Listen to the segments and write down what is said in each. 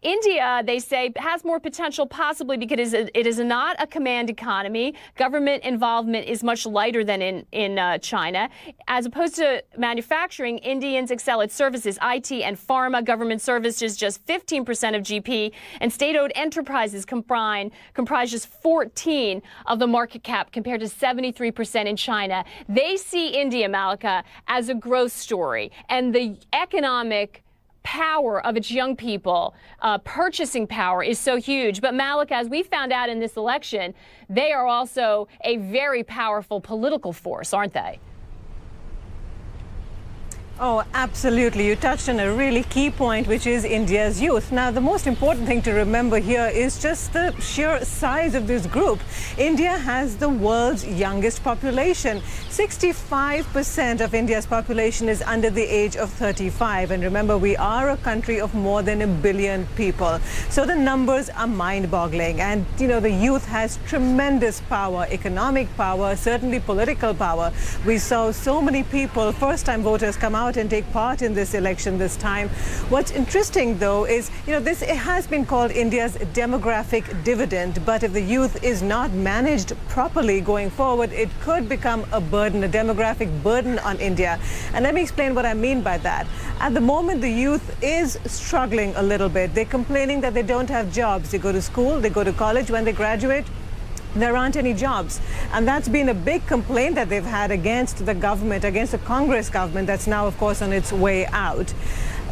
India, they say, has more potential possibly because it is not a command economy. Government involvement is much lighter than in China. As opposed to manufacturing, Indians excel at services, IT and pharma. Government services just 15% of GP, and state-owned enterprises comprise just 14 of the market cap compared to 73% in China. They see India, Malika, as a growth story, and the economic power of its young people, purchasing power, is so huge. But Malika, as we found out in this election, they are also a very powerful political force, aren't they? Oh, absolutely. You touched on a really key point, which is India's youth. Now, the most important thing to remember here is just the sheer size of this group. India has the world's youngest population. 65% of India's population is under the age of 35. And remember, we are a country of more than 1 billion people. So the numbers are mind-boggling. And, you know, the youth has tremendous power, economic power, certainly political power. We saw so many people, first-time voters, come out and take part in this election this time. What's interesting, though, is, you know, it has been called India's demographic dividend, but if the youth is not managed properly going forward, it could become a burden, a demographic burden on India. And let me explain what I mean by that. At the moment, the youth is struggling a little bit. They're complaining that they don't have jobs. They go to school, they go to college. When they graduate, there aren't any jobs. And that's been a big complaint that they've had against the government, against the Congress government that's now, of course, on its way out.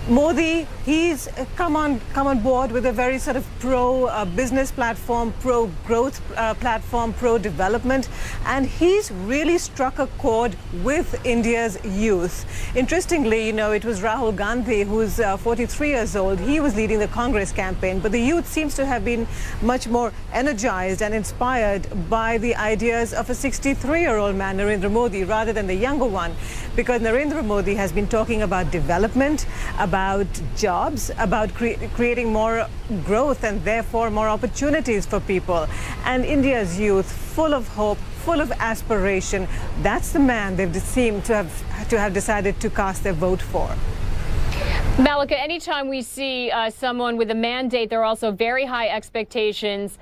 Modi, he's come on board with a very sort of pro-business platform, pro-growth platform, pro-development, and he's really struck a chord with India's youth. Interestingly, you know, it was Rahul Gandhi, who's 43 years old. He was leading the Congress campaign, but the youth seems to have been much more energized and inspired by the ideas of a 63-year-old man, Narendra Modi, rather than the younger one, because Narendra Modi has been talking about development, about jobs, about creating more growth and therefore more opportunities for people. And India's youth, full of hope, full of aspiration, that's the man they've seemed to have decided to cast their vote for. Malika, anytime we see someone with a mandate, there are also very high expectations.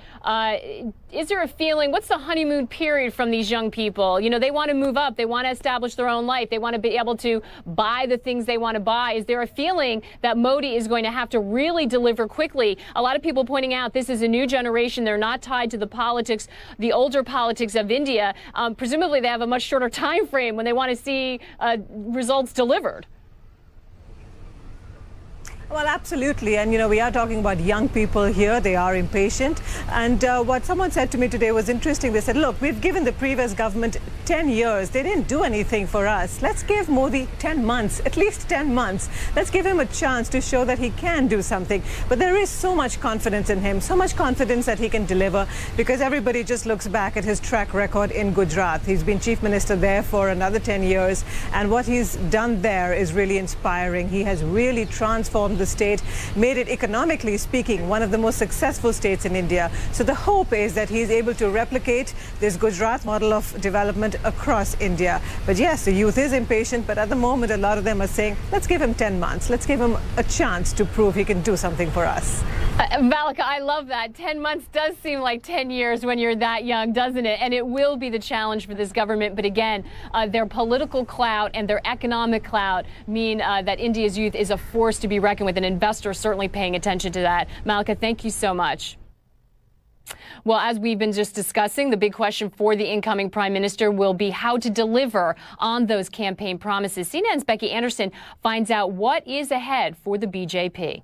Is there a feeling, what's the honeymoon period from these young people? You know, they want to move up. They want to establish their own life. They want to be able to buy the things they want to buy. Is there a feeling that Modi is going to have to really deliver quickly? A lot of people pointing out this is a new generation. They're not tied to the politics, the older politics of India. Presumably they have a much shorter time frame when they want to see results delivered. Well, absolutely. And, you know, we are talking about young people here. They are impatient. And what someone said to me today was interesting. They said, look, we've given the previous government 10 years. They didn't do anything for us. Let's give Modi 10 months, at least 10 months. Let's give him a chance to show that he can do something. But there is so much confidence in him, so much confidence that he can deliver, because everybody just looks back at his track record in Gujarat. He's been chief minister there for another 10 years. And what he's done there is really inspiring. He has really transformed the state, made it, economically speaking, one of the most successful states in India. So the hope is that he's able to replicate this Gujarat model of development across India. But yes, the youth is impatient, but at the moment a lot of them are saying, let's give him 10 months. Let's give him a chance to prove he can do something for us. Malika, I love that. 10 months does seem like 10 years when you're that young, doesn't it? And it will be the challenge for this government. But again, their political clout and their economic clout mean that India's youth is a force to be reckoned with, and investors certainly paying attention to that. Malika, thank you so much. Well, as we've been just discussing, the big question for the incoming prime minister will be how to deliver on those campaign promises. CNN's Becky Anderson finds out what is ahead for the BJP.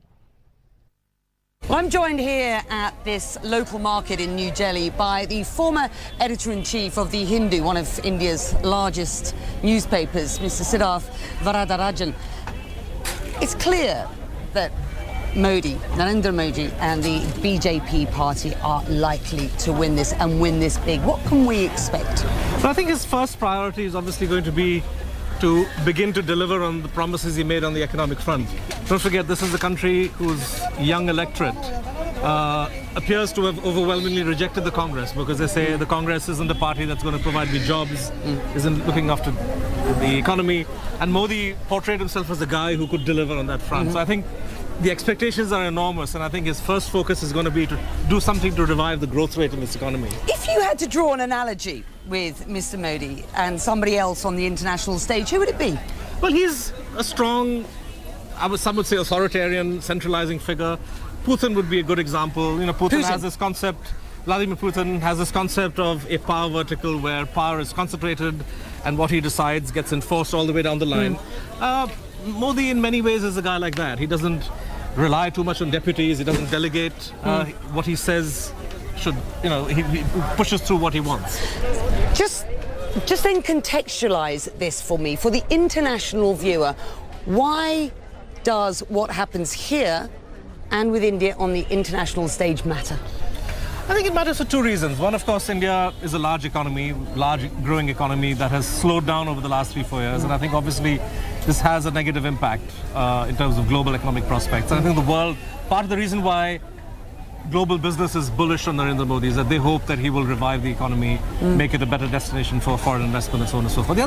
Well, I'm joined here at this local market in New Delhi by the former editor-in-chief of The Hindu, one of India's largest newspapers, Mr. Siddharth Varadarajan. It's clear that Modi, Narendra Modi, and the BJP party are likely to win this and win this big. What can we expect? Well, I think his first priority is obviously going to be to begin to deliver on the promises he made on the economic front. Don't forget, this is a country whose young electorate appears to have overwhelmingly rejected the Congress, because they say the Congress isn't a party that's going to provide me jobs, isn't looking after the economy. And Modi portrayed himself as a guy who could deliver on that front. So I think the expectations are enormous, and I think his first focus is going to be to do something to revive the growth rate in this economy. If you had to draw an analogy with Mr. Modi and somebody else on the international stage, who would it be? Well, he's a strong, some would say authoritarian, centralizing figure. Putin would be a good example. You know, Putin has this concept, Vladimir Putin has this concept of a power vertical where power is concentrated and what he decides gets enforced all the way down the line. Modi in many ways is a guy like that. He doesn't rely too much on deputies, he doesn't delegate. What he says should, you know, he pushes through what he wants. Just then contextualize this for me, for the international viewer. Why does what happens here and with India on the international stage matter? I think it matters for two reasons. One, of course, India is a large economy, large growing economy that has slowed down over the last 3-4 years. And I think obviously this has a negative impact in terms of global economic prospects. And I think the world, part of the reason why global business is bullish on Narendra Modi is that they hope that he will revive the economy, make it a better destination for foreign investment and so on and so forth.